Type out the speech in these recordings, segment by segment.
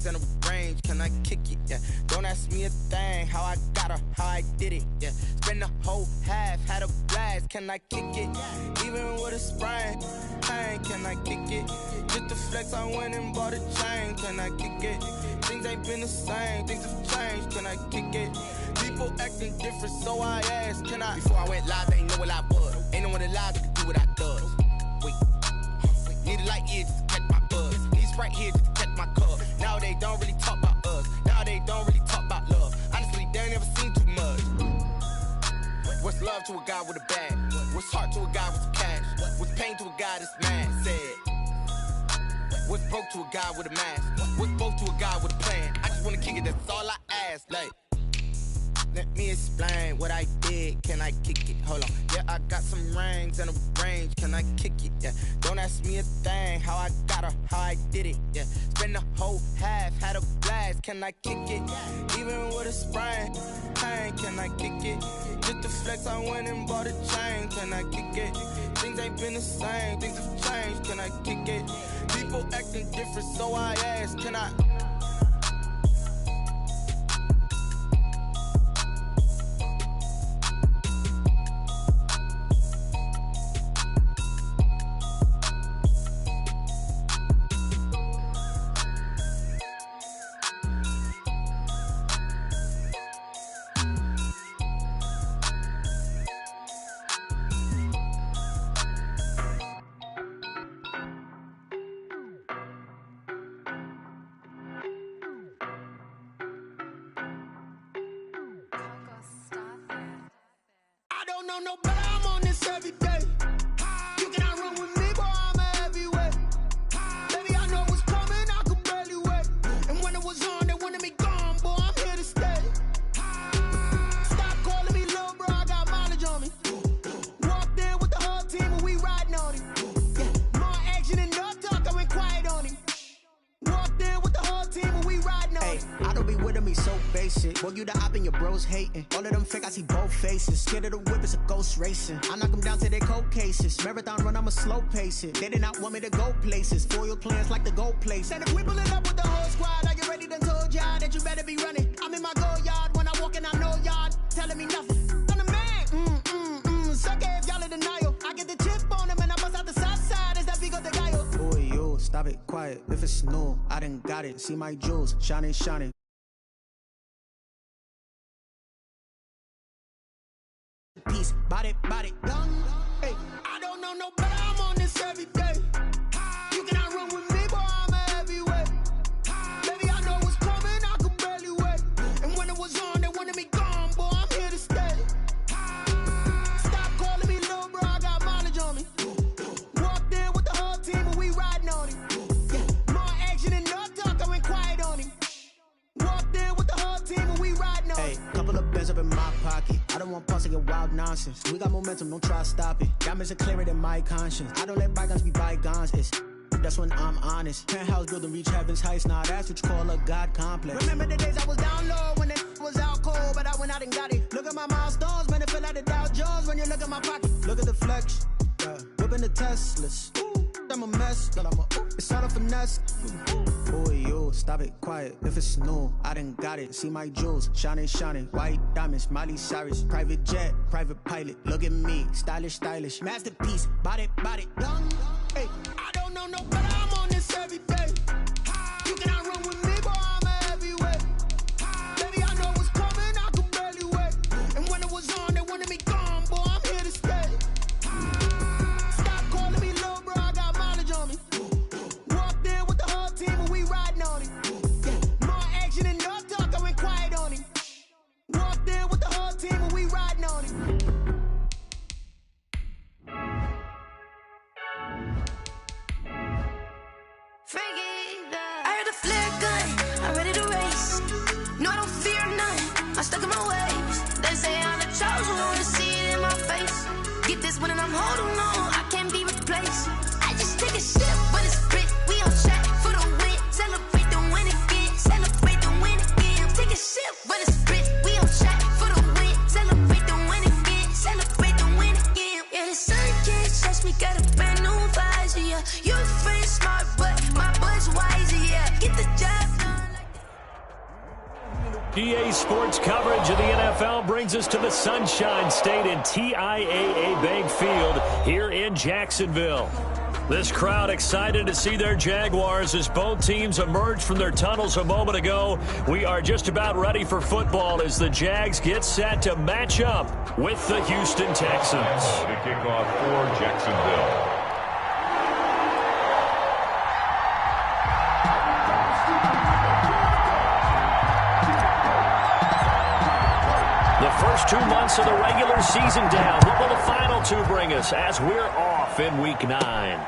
rings and a range, can I kick it? Yeah, don't ask me a thing, how I got her, how I did it. Yeah, spend the whole half, had a blast, can I kick it? Even with a sprain, pain, can I kick it? Just to flex, I went and bought a chain, can I kick it? Things ain't been the same, things have changed, can I kick it? People acting different, so I asked, can I? Before I went live, they ain't know what I was. Ain't no one alive that could do what I does. Wait, need a light here just to catch my buzz. Need Sprite here just to catch my cup. Now they don't really talk about us. Now they don't really talk about love. Honestly, they ain't never seen too much. What's love to a guy with a bag? What's heart to a guy with some cash? What's pain to a guy that's mad? Said. What's broke to a guy with a mask? What's broke to a guy with a plan? I just wanna kick it, that's all I ask. Like, let me explain what I did. Can I kick it? Hold on. Yeah, I got some rings and a range. Can I kick it? Yeah. Don't ask me a thing. How I got her, how I did it. Yeah. Spend the whole half, had a blast. Can I kick it? Even with a sprain, pain. Can I kick it? Just to flex, I went and bought a chain. Can I kick it? Things ain't been the same. Things have changed. Can I kick it? People acting different, so I ask. Can I? No, but I'm on this every day. You cannot run with me, boy, I'm a heavyweight. Baby, I know what's coming, I could barely wait. And when it was on, they wanted me gone, boy, I'm here to stay. Stop calling me little bro, I got mileage on me. Walked in with the whole team and we riding on him. Yeah, more action and no talk, I went quiet on him. Walked in with the whole team and we riding on him. I don't be with me so basic. Boy, you the op and your bros hating. All of them fake, I see both faces. Scared of the whip, it's a ghost racing. I knock them down to their cold cases. Marathon run, I'ma slow pace it. They did not want me to go places. Foil plans like the gold place. And if we pulling up with the whole squad, I get ready done told y'all that you better be running. I'm in my go yard when I walk in, I know y'all telling me nothing. I'm the man, suck it if y'all in denial. I get the chip on them and I bust out the south side. Is that Vigo de Gallo? Boy, yo, stop it, quiet. If it's new, I done got it. See my jewels, shining, shining. Peace, body, done. Hey, I don't know no better, I'm on this every day. You cannot run with me, boy, I'm a heavyweight. Baby, I know what's coming, I could barely wait. And when it was on, they wanted me gone, boy, I'm here to stay. Stop calling me little bro, I got mileage on me. Walked in with the whole team and we riding on him. Yeah, more action and no talk, I went quiet on him. Walked in with the whole team and we riding on him. Couple of bands up in my pocket. I don't want pulse to get wild nonsense. We got momentum, don't try to stop it. Diamonds are clearer than my conscience. I don't let bygones be bygones. That's when I'm honest. Penthouse building reach heaven's heights. Now that's what you call a God complex. Remember the days I was down low when it was out cold, but I went out and got it. Look at my milestones, man, it feel like the Dow Jones when you look at my pocket. Look at the flex, whipping the Teslas. I'm a mess, but it's all a finesse. Boy, yo, stop it, quiet. If it's new, I done got it. See my jewels, shining, shining. White diamonds, Miley Cyrus. Private jet, private pilot. Look at me, stylish, stylish. Masterpiece, body, done. Hey, I don't know no better, I'm on this every day. You cannot run with me, boy, I'm a heavyweight. Baby, I know what's coming, I could barely wait. And when it was on, they wanted me gone, boy, I'm here to stay. Stop calling me little bro, I got mileage on me. Walked in with the whole team and we riding on him. Yeah, more action and no talk, I went quiet on him. Walked in with the whole team and we riding on him. I heard a flare gun, I'm ready to race. No, I don't fear none, I'm stuck in my ways. They say I'm the chosen one, to see it in my face. Get this one and I'm holding on, I can't be replaced. I just take a sip, but it's grit. We on track for the win. Celebrate the win again, celebrate the win again. Take a sip, but it's grit. We on track for the win. Celebrate the win again, celebrate the win again. Yeah, the sun can't touch me, got a brand new visor, yeah. You're friend smart, but my buzz wiser, yeah. Get the job done. EA Sports coverage of the NFL brings us to the Sunshine State in TIAA Bank Field here in Jacksonville. This crowd excited to see their Jaguars as both teams emerged from their tunnels a moment ago. We are just about ready for football as the Jags get set to match up with the Houston Texans. To kick off for Jacksonville. The first 2 months of the regular season down. What will the final 2 bring us as we're off in Week 9?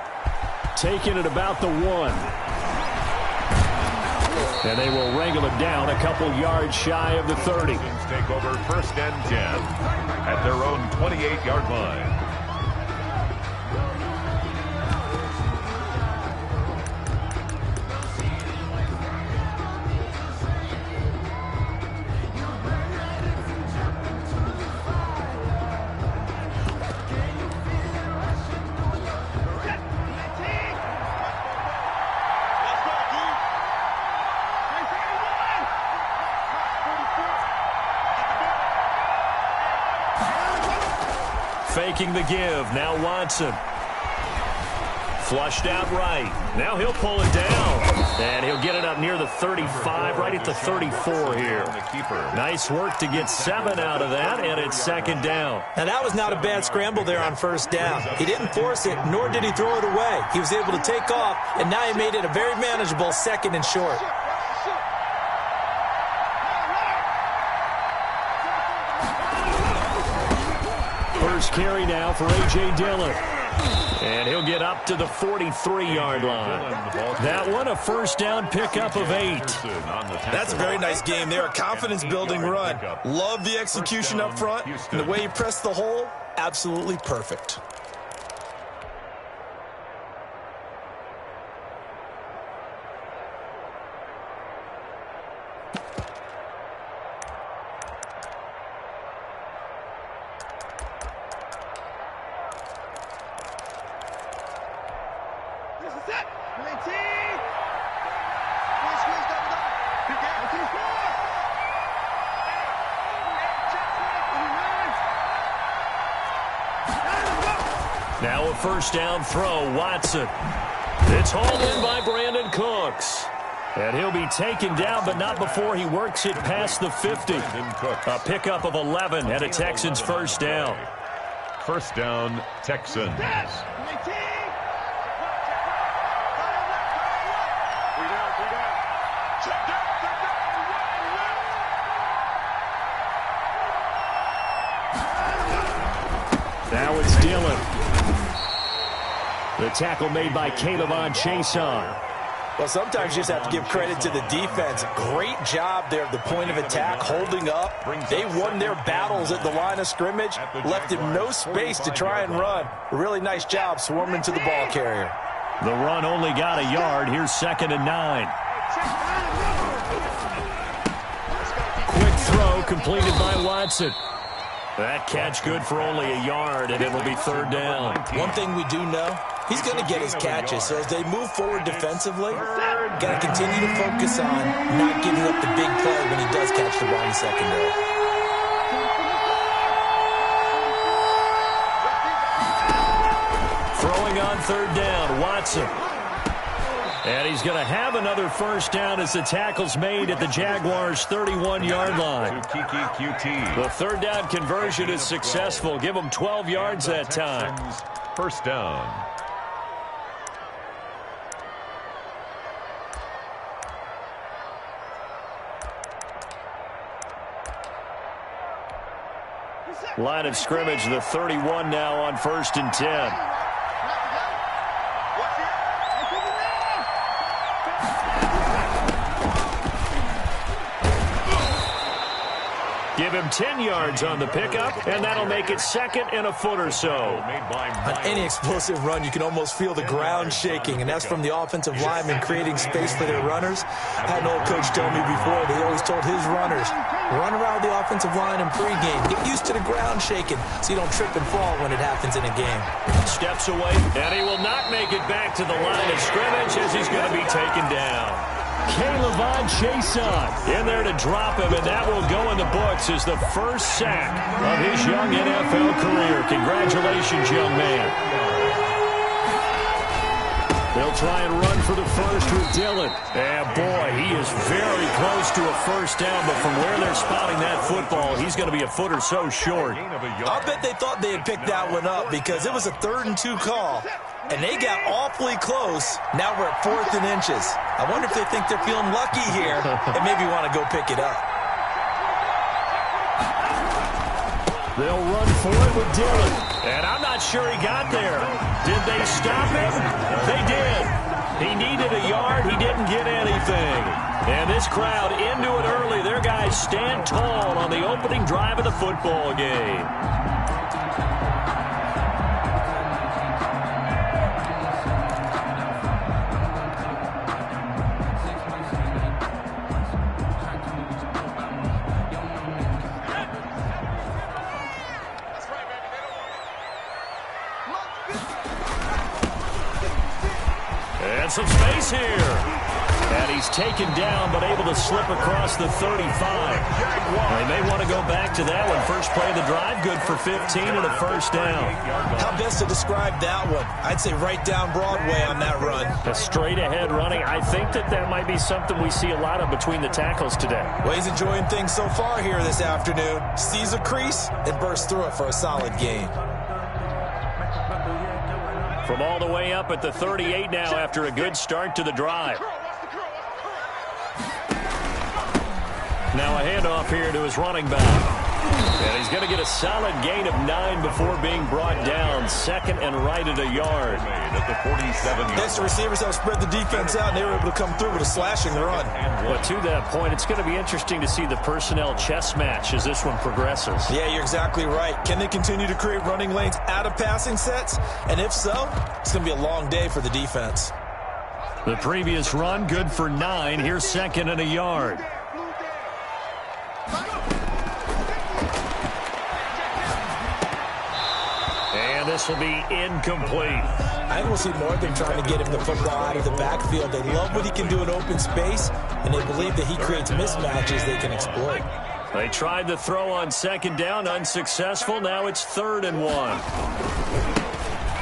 Taking it about the 1. And they will wrangle it down a couple yards shy of the 30. Take over 1st and 10 at their own 28-yard line. Faking the give. Now Watson. Flushed out right. Now he'll pull it down. And he'll get it up near the 35, right at the 34 here. Nice work to get 7 out of that, and it's 2nd down. Now that was not a bad scramble there on 1st down. He didn't force it, nor did he throw it away. He was able to take off, and now he made it a very manageable 2nd and short. First carry now for A.J. Dillon. And he'll get up to the 43-yard line. That one, a 1st down pickup of 8. That's a very nice game there, a confidence-building run. Love the execution up front, and the way he pressed the hole, absolutely perfect. Now a 1st down throw, Watson. It's hauled in by Brandon Cooks. And he'll be taken down, but not before he works it past the 50. A pickup of 11 and a Texans 1st down. 1st down, Texans. Now it's Dillon. The tackle made by Caleb Chason. Well, sometimes you just have to give credit to the defense. Great job there at the point of attack, holding up. They won their battles at the line of scrimmage, left him no space to try and run. A really nice job swarming to the ball carrier. The run only got a yard. Here's 2nd and 9. Quick throw completed by Watson. That catch good for only a yard, and it'll be 3rd down. One thing we do know, he's going to get his catches. So as they move forward defensively, got to continue to focus on not giving up the big play when he does catch the ball in the secondary. Throwing on 3rd down, Watson. And he's going to have another 1st down as the tackle's made at the Jaguars' 31-yard line. The 3rd down conversion is successful. Give them 12 yards that time. 1st down. Line of scrimmage, the 31 now on 1st and 10. Give him 10 yards on the pickup, and that'll make it 2nd and a foot or so. On any explosive run, you can almost feel the ground shaking, and that's from the offensive linemen creating space for their runners. I had an old coach tell me before, they always told his runners, run around the offensive line in pregame. Get used to the ground shaking so you don't trip and fall when it happens in a game. Steps away, and he will not make it back to the line of scrimmage as he's going to be taken down. Caleb Chason in there to drop him, and that will go in the books as the first sack of his young NFL career. Congratulations, young man. They'll try and run for the first with Dillon. And, boy, he is very close to a first down, but from where they're spotting that football, he's going to be a foot or so short. I'll bet they thought they had picked that one up because it was a 3rd and 2 call, and they got awfully close. Now we're at 4th and inches. I wonder if they think they're feeling lucky here and maybe want to go pick it up. They'll run for it with Dillon. And I'm not sure he got there. Did they stop him? They did. He needed a yard. He didn't get anything. And this crowd into it early. Their guys stand tall on the opening drive of the football game. And some space here. And he's taken down, but able to slip across the 35. They may want to go back to that one. First play of the drive, good for 15 and a first down. How best to describe that one? I'd say right down Broadway on that run. A straight ahead running. I think that might be something we see a lot of between the tackles today. Well, he's enjoying things so far here this afternoon. Sees a crease and bursts through it for a solid gain. From all the way up at the 38 now after a good start to the drive. Now a handoff here to his running back. And he's going to get a solid gain of 9 before being brought down. Second and right at a yard. At the 47-yard. Yes, the receivers have spread the defense out, and they were able to come through with a slashing run. But to that point, it's going to be interesting to see the personnel chess match as this one progresses. Yeah, you're exactly right. Can they continue to create running lanes out of passing sets? And if so, it's going to be a long day for the defense. The previous run, good for 9. Here's second and a yard. And this will be incomplete. I think we'll see more of them trying to get him the football out of the backfield. They love what he can do in open space, and they believe that he creates mismatches they can exploit. They tried the throw on second down, unsuccessful. Now it's 3rd and 1.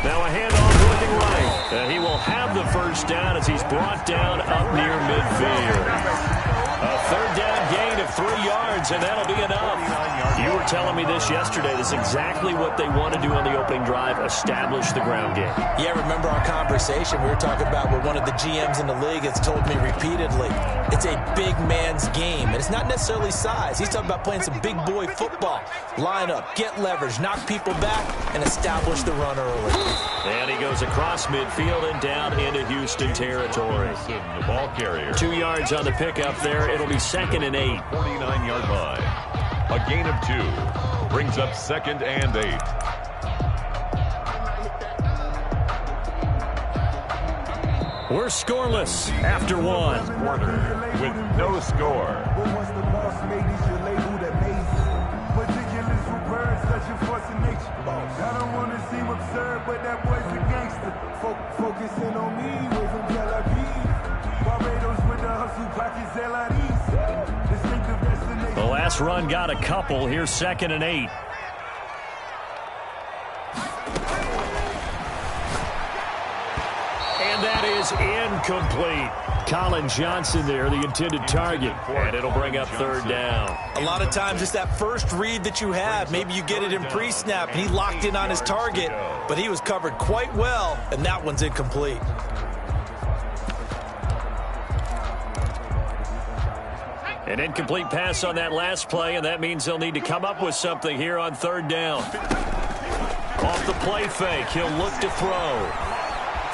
Now a handoff looking right. And he will have the first down as he's brought down up near midfield. A 3rd down gain of 3 yards, and that'll be enough. You were telling me this yesterday. This is exactly what they want to do on the opening drive, establish the ground game. Yeah, remember our conversation? We were talking about what one of the GMs in the league has told me repeatedly. It's a big man's game, and it's not necessarily size. He's talking about playing some big boy football. Line up, get leverage, knock people back, and establish the run early. And he goes across midfield and down into Houston territory. The ball carrier. 2 yards on the pickup there. It'll be 2nd and 8. 49-yard line. A gain of 2. Brings up 2nd and 8. We're scoreless after 1. Quarter with no score. I don't want to seem absurd, but that boy's a gangster. Focusing on me, way from Tel Aviv. Barbados with the hustle, pockets LIDs. Distinctive destination. The last run got a couple. Here's 2nd and 8. And that is incomplete. Colin Johnson there, the intended target. And it'll bring up 3rd down. A lot of times it's that first read that you have. Maybe you get it in pre-snap, and he locked in on his target, but he was covered quite well, and that one's incomplete. An incomplete pass on that last play, and that means they'll need to come up with something here on 3rd down. Off the play fake, he'll look to throw.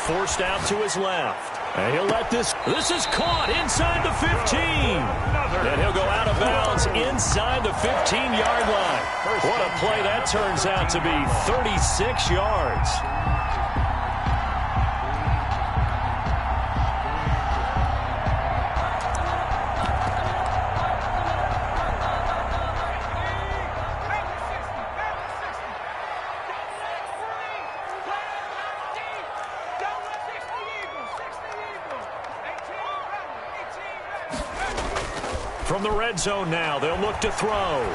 Forced out to his left. And he'll let this is caught inside the 15. And he'll go out of bounds inside the 15-yard line. What a play that turns out to be, 36 yards. From the red zone now, they'll look to throw.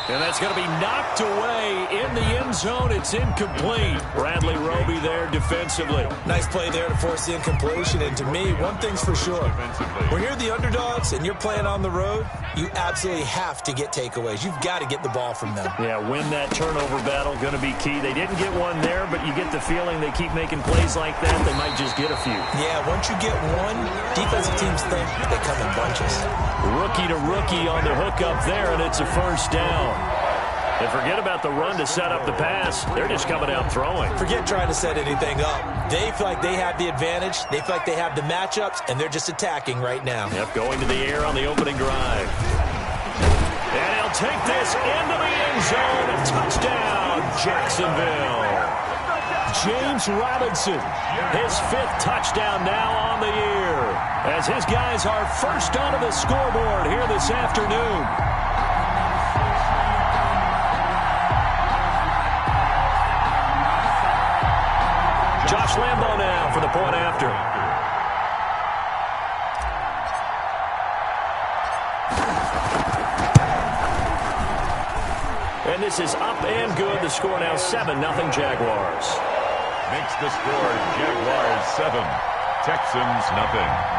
And that's going to be knocked away in the end zone. It's incomplete. Bradley Roby there defensively. Nice play there to force the incompletion. And to me, one thing's for sure. When you're the underdogs and you're playing on the road, you absolutely have to get takeaways. You've got to get the ball from them. Yeah, win that turnover battle, going to be key. They didn't get one there, but you get the feeling they keep making plays like that, they might just get a few. Yeah, once you get one, defensive teams think they come in bunches. Rookie to rookie on the hook up there, and it's a first down. And forget about the run to set up the pass. They're just coming out throwing. Forget trying to set anything up. They feel like they have the advantage. They feel like they have the matchups, and they're just attacking right now. Yep, going to the air on the opening drive. And he'll take this into the end zone. A touchdown, Jacksonville. James Robinson, his 5th touchdown now on the year, as his guys are first onto the scoreboard here this afternoon. Josh Lambo now for the point after. And this is up and good. The score now 7-0 Jaguars. Makes the score Jaguars 7, Texans nothing.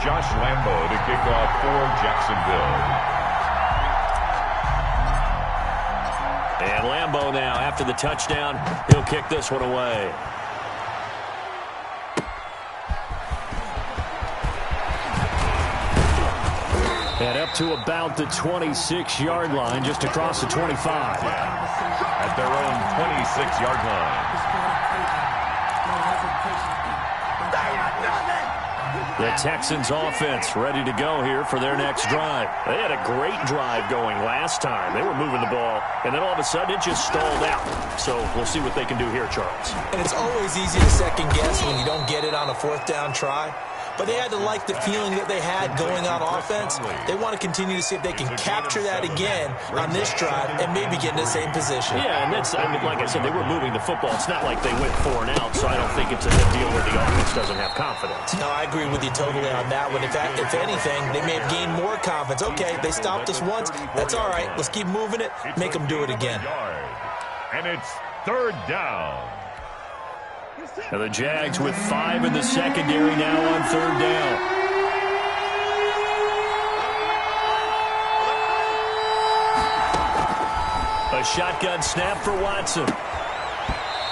Josh Lambo to kick off for Jacksonville. And Lambo now, after the touchdown, he'll kick this one away. And up to about the 26-yard line, just across the 25. At their own 26-yard line. The Texans offense ready to go here for their next drive. They had a great drive going last time. They were moving the ball, and then all of a sudden it just stalled out. So we'll see what they can do here, Charles. And it's always easy to second guess when you don't get it on a 4th down try. But they had to like the feeling that they had going on offense. They want to continue to see if they can capture that again on this drive and maybe get in the same position. Yeah, and that's, I mean, like I said, they were moving the football. It's not like they went 4 and out, so I don't think it's a deal where the offense doesn't have confidence. No, I agree with you totally on that one. In fact, if anything, they may have gained more confidence. Okay, they stopped us once. That's all right. Let's keep moving it. Make them do it again. And it's 3rd down. And the Jags with 5 in the secondary now on 3rd down. A shotgun snap for Watson.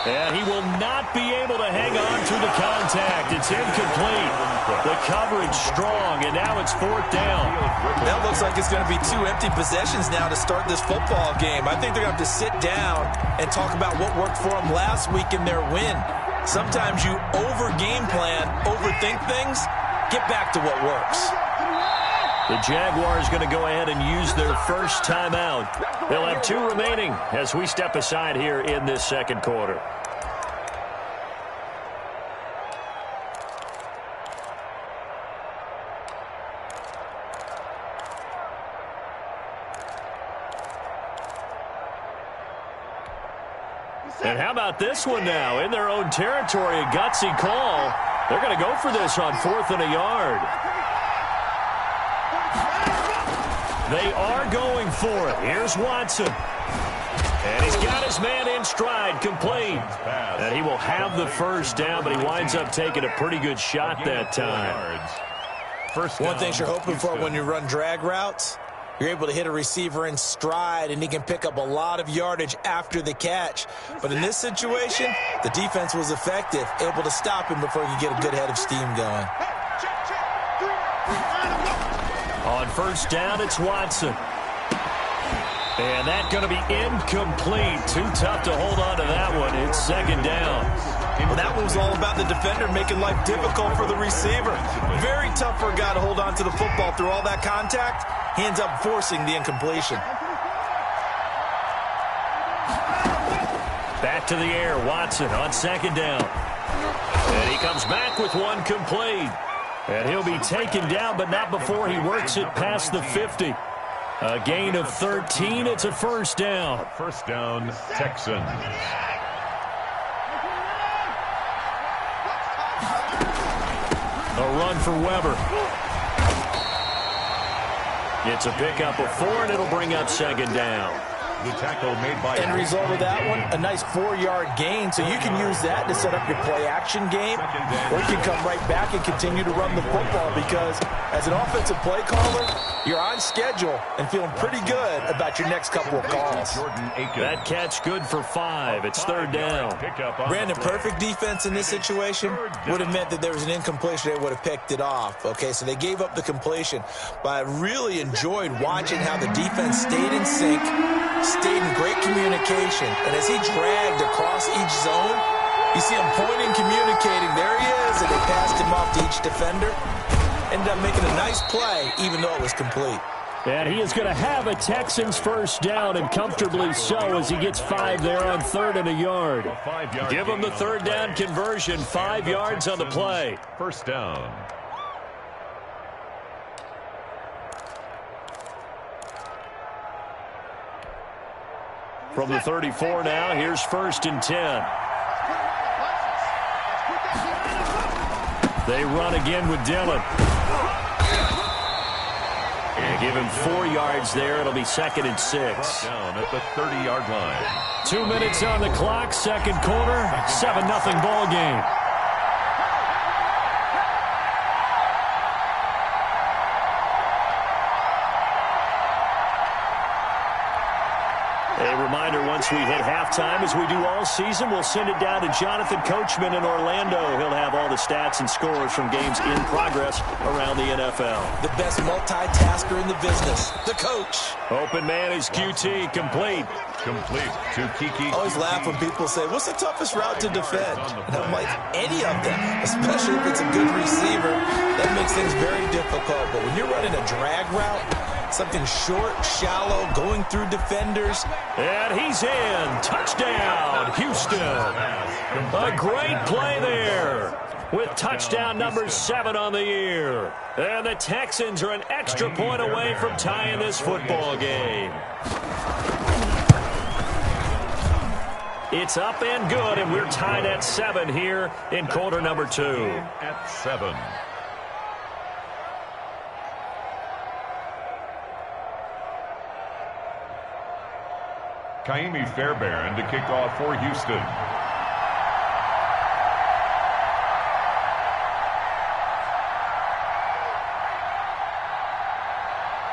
And he will not be able to hang on through the contact. It's incomplete. The coverage strong, and now it's 4th down. That looks like it's going to be 2 empty possessions now to start this football game. I think they're going to have to sit down and talk about what worked for them last week in their win. Sometimes you over-game plan, overthink things, get back to what works. The Jaguars going to go ahead and use their first timeout. They'll have 2 remaining as we step aside here in this second quarter. And how about this one now? In their own territory, a gutsy call. They're going to go for this on 4th and a yard. They are going for it. Here's Watson. And he's got his man in stride, complete. And he will have the first down, but he winds up taking a pretty good shot that time. One thing you're hoping for when you run drag routes, you're able to hit a receiver in stride, and he can pick up a lot of yardage after the catch. But in this situation, the defense was effective, able to stop him before he could get a good head of steam going. On 1st down, it's Watson. And that's going to be incomplete. Too tough to hold on to that one. It's 2nd down. Well, that one was all about the defender making life difficult for the receiver. Very tough for a guy to hold on to the football through all that contact. He ends up forcing the incompletion. Back to the air, Watson on second down. And he comes back with one complete. And he'll be taken down, but not before he works it past the 50. A gain of 13. It's a first down. First down, Texans. A run for Weber. It's a pickup of 4, and it'll bring up second down. The tackle made by... End result of that one, a nice 4-yard gain. So you can use that to set up your play-action game, or you can come right back and continue to run the football because as an offensive play caller, you're on schedule and feeling pretty good about your next couple of calls. That catch good for 5. It's third down. Brandon, perfect defense in this situation would have meant that there was an incompletion. They would have picked it off. Okay, so they gave up the completion. But I really enjoyed watching how the defense stayed in sync, stayed in great communication. And as he dragged across each zone, you see him pointing, communicating. There he is, and they passed him off to each defender. Ended up making a nice play, even though it was complete. And he is going to have a Texans first down, and comfortably so, as he gets 5 there on 3rd and a yard. Give him the third down conversion, 5 yards on the play. First down. From the 34 now, here's 1st and 10. They run again with Dillon. And give him 4 yards there. It'll be 2nd and 6. Down at the 30-yard line. 2 minutes on the clock, second quarter, 7-0 ball game. A reminder, once we hit halftime, as we do all season, we'll send it down to Jonathan Coachman in Orlando. He'll have all the stats and scores from games in progress around the NFL. The best multitasker in the business, the coach. Open man is QT, complete. Complete to Kiki. I always laugh when people say, what's the toughest route to defend? And I'm like, any of them, especially if it's a good receiver. That makes things very difficult. But when you're running a drag route, something short, shallow, going through defenders. And he's in. Touchdown, Houston. A great play there with touchdown number 7 on the year. And the Texans are an extra point away from tying this football game. It's up and good, and we're tied at 7 here in quarter number 2. At 7. Kaimi Fairbairn to kick off for Houston.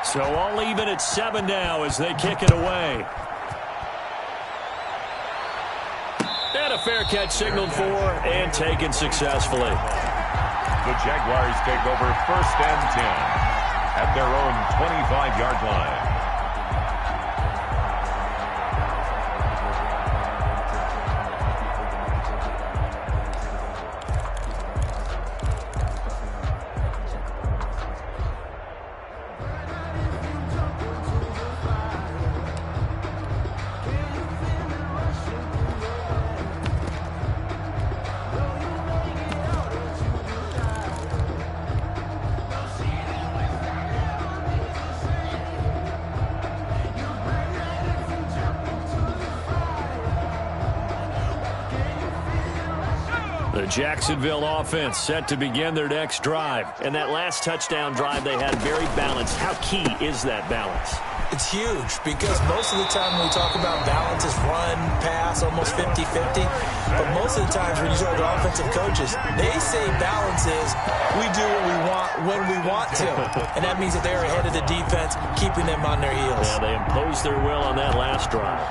So all even at 7 now as they kick it away. And a fair catch signaled for and taken successfully. The Jaguars take over 1st and 10 at their own 25-yard line. The Jacksonville offense set to begin their next drive. And that last touchdown drive they had very balanced. How key is that balance? It's huge because most of the time when we talk about balance is run, pass, almost 50-50. But most of the times when you talk to offensive coaches, they say balance is we do what we want when we want to. And that means that they're ahead of the defense, keeping them on their heels. Yeah, they imposed their will on that last drive.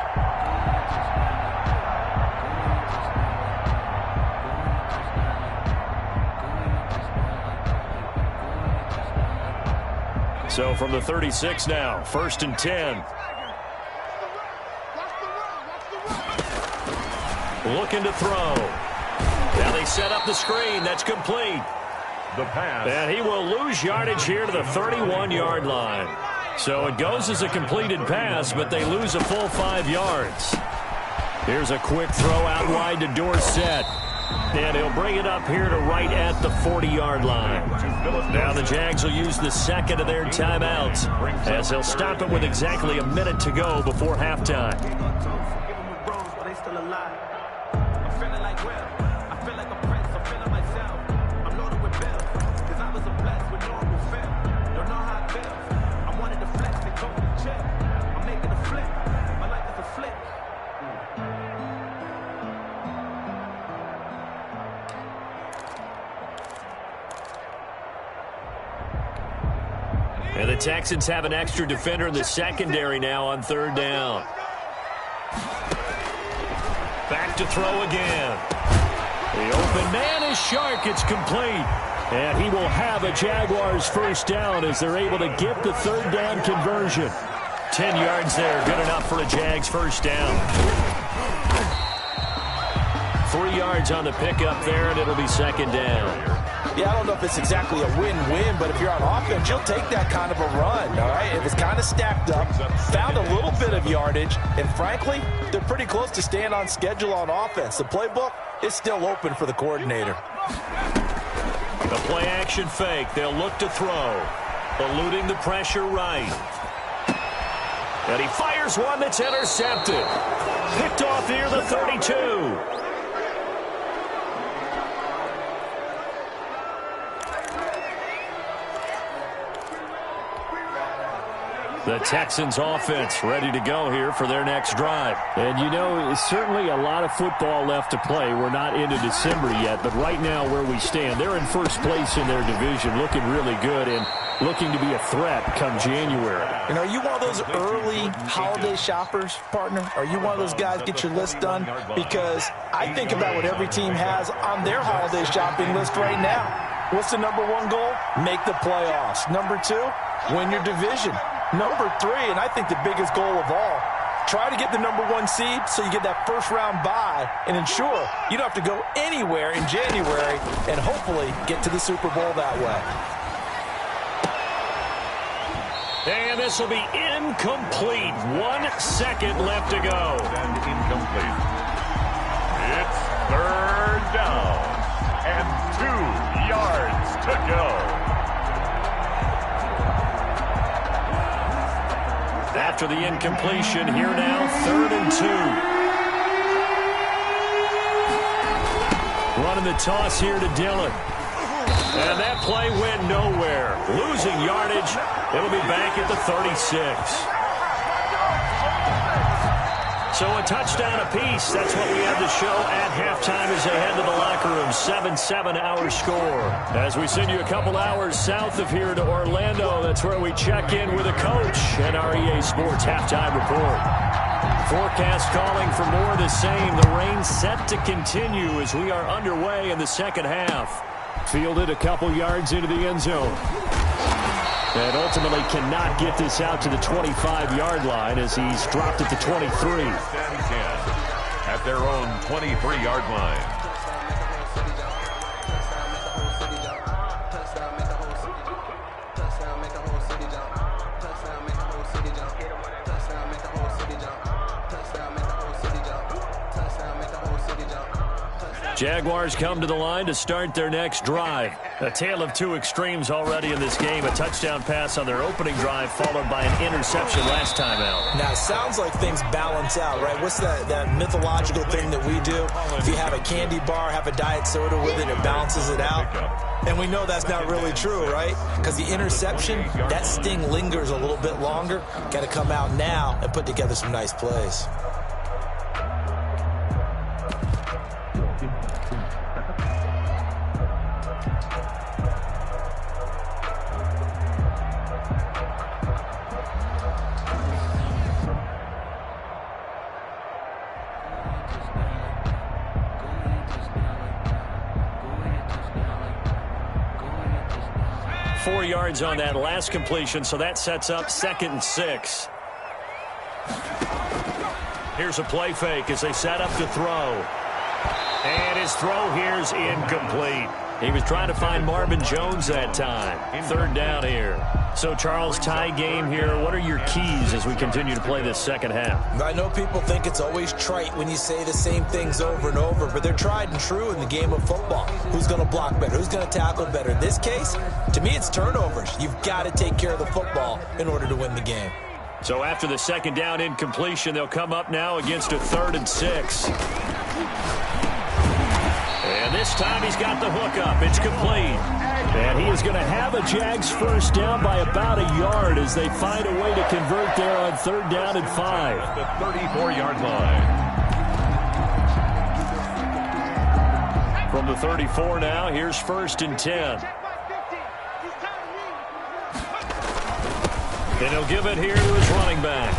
So from the 36 now, 1st and 10. Looking to throw. Now they set up the screen. That's complete. The pass. And he will lose yardage here to the 31-yard line. So it goes as a completed pass, but they lose a full 5 yards. Here's a quick throw out wide to Dorsett. And he'll bring it up here to right at the 40-yard line. Now the Jags will use the second of their timeouts as they'll stop it with exactly a minute to go before halftime. And the Texans have an extra defender in the secondary now on third down. Back to throw again. The open man is Shark. It's complete. And he will have a Jaguars first down as they're able to get the third down conversion. 10 yards there. Good enough for a Jags first down. 3 yards on the pickup there, and it'll be second down. Yeah, I don't know if it's exactly a win-win, but if you're on offense, you'll take that kind of a run, all right? It was kind of stacked up, found a little bit of yardage, and frankly, they're pretty close to staying on schedule on offense. The playbook is still open for the coordinator. The play-action fake. They'll look to throw. Eluding the pressure right. And he fires one that's intercepted. Picked off near the 32. The Texans offense ready to go here for their next drive. And, you know, certainly a lot of football left to play. We're not into December yet, but right now where we stand, they're in first place in their division, looking really good and looking to be a threat come January. And are you one of those early holiday shoppers, partner? Are you one of those guys get your list done? Because I think about what every team has on their holiday shopping list right now. What's the number one goal? Make the playoffs. Number 2, win your division. Number 3, and I think the biggest goal of all, try to get the number 1 seed so you get that first-round bye and ensure you don't have to go anywhere in January and hopefully get to the Super Bowl that way. And this will be incomplete. 1 second left to go. And incomplete. It's third down and 2 yards to go. After the incompletion, here now, 3rd and 2. Running the toss here to Dillon. And that play went nowhere. Losing yardage. It'll be back at the 36. So a touchdown apiece. That's what we have to show at halftime as they head to the locker room. 7-7 our score. As we send you a couple hours south of here to Orlando, that's where we check in with a coach at our EA Sports halftime report. Forecast calling for more of the same. The rain set to continue as we are underway in the second half. Fielded a couple yards into the end zone. And ultimately cannot get this out to the 25-yard line as he's dropped it to 23. At their own 23-yard line. Jaguars come to the line to start their next drive. A tale of 2 extremes already in this game. A touchdown pass on their opening drive followed by an interception last time out. Now, it sounds like things balance out, right? What's that mythological thing that we do? If you have a candy bar, have a diet soda with it, it balances it out. And we know that's not really true, right? Because the interception, that sting lingers a little bit longer. Got to come out now and put together some nice plays. Yards on that last completion, so that sets up 2nd and 6. Here's a play fake as they set up to throw. And his throw here's incomplete. He was trying to find Marvin Jones that time. 3rd down here. So, Charles, tie game here. What are your keys as we continue to play this second half? I know people think it's always trite when you say the same things over and over, but they're tried and true in the game of football. Who's going to block better? Who's going to tackle better? In this case, to me, it's turnovers. You've got to take care of the football in order to win the game. So after the 2nd down incompletion, they'll come up now against a 3rd and 6. And this time he's got the hook up. It's complete. And he is going to have a Jags 1st down by about a yard as they find a way to convert there on 3rd down and 5. At the 34-yard line. From the 34 now, here's 1st and 10. And he'll give it here to his running back.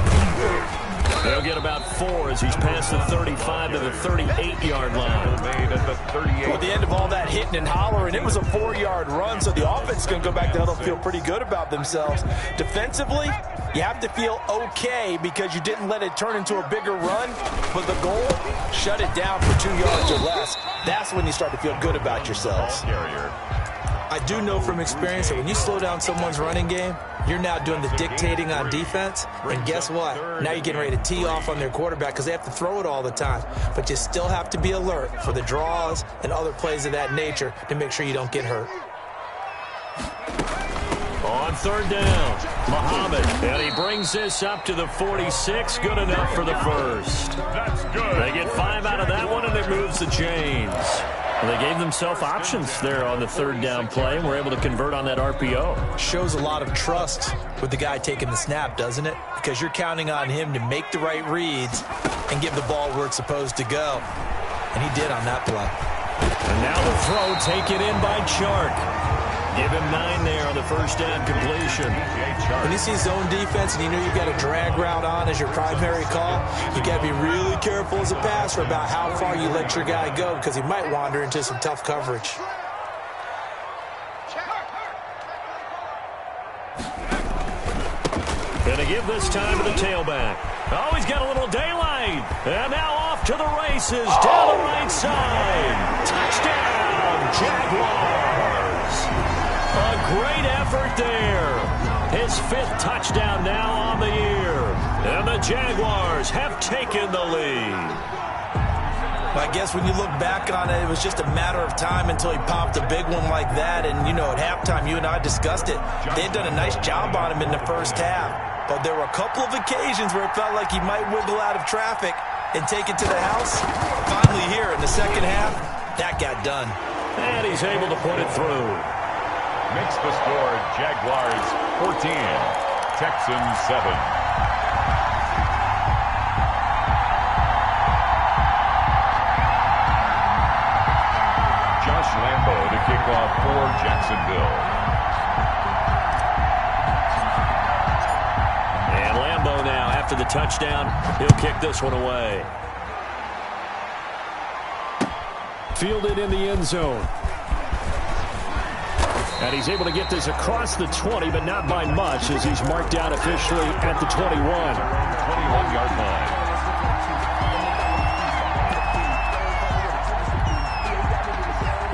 They'll get about 4 as he's past the 35 to the 38-yard line. At the end of all that hitting and hollering, it was a 4-yard run, so the offense is going to go back to huddle, feel pretty good about themselves. Defensively, you have to feel okay because you didn't let it turn into a bigger run, but the goal, shut it down for 2 yards or less. That's when you start to feel good about yourselves. I do know from experience that when you slow down someone's running game, you're now doing the dictating on defense, and guess what? Now you're getting ready to tee off on their quarterback because they have to throw it all the time. But you still have to be alert for the draws and other plays of that nature to make sure you don't get hurt. On 3rd down, Muhammad, and he brings this up to the 46. Good enough for the 1st. That's good. They get 5 out of that one, and it moves the chains. Well, they gave themselves options there on the 3rd down play, and were able to convert on that RPO. Shows a lot of trust with the guy taking the snap, doesn't it? Because you're counting on him to make the right reads and give the ball where it's supposed to go. And he did on that play. And now the throw taken in by Chark. Give him 9 there on the 1st down completion. When you see zone defense and you know you've got a drag route on as your primary call, you got to be really careful as a passer about how far you let your guy go because he might wander into some tough coverage. Gonna give this time to the tailback. Oh, he's got a little daylight. And now off to the races down the right side. Touchdown, Jaguars. A great effort there. His 5th touchdown now on the year. And the Jaguars have taken the lead. I guess when you look back on it, it was just a matter of time until he popped a big one like that. And, you know, at halftime, you and I discussed it. They had done a nice job on him in the 1st half. But there were a couple of occasions where it felt like he might wiggle out of traffic and take it to the house. Finally here in the 2nd half, that got done. And he's able to put it through. Makes the score Jaguars 14, Texans 7. Josh Lambo to kick off for Jacksonville. And Lambo now, after the touchdown, he'll kick this one away. Fielded in the end zone. And he's able to get this across the 20, but not by much as he's marked down officially at the 21. 21-yard line.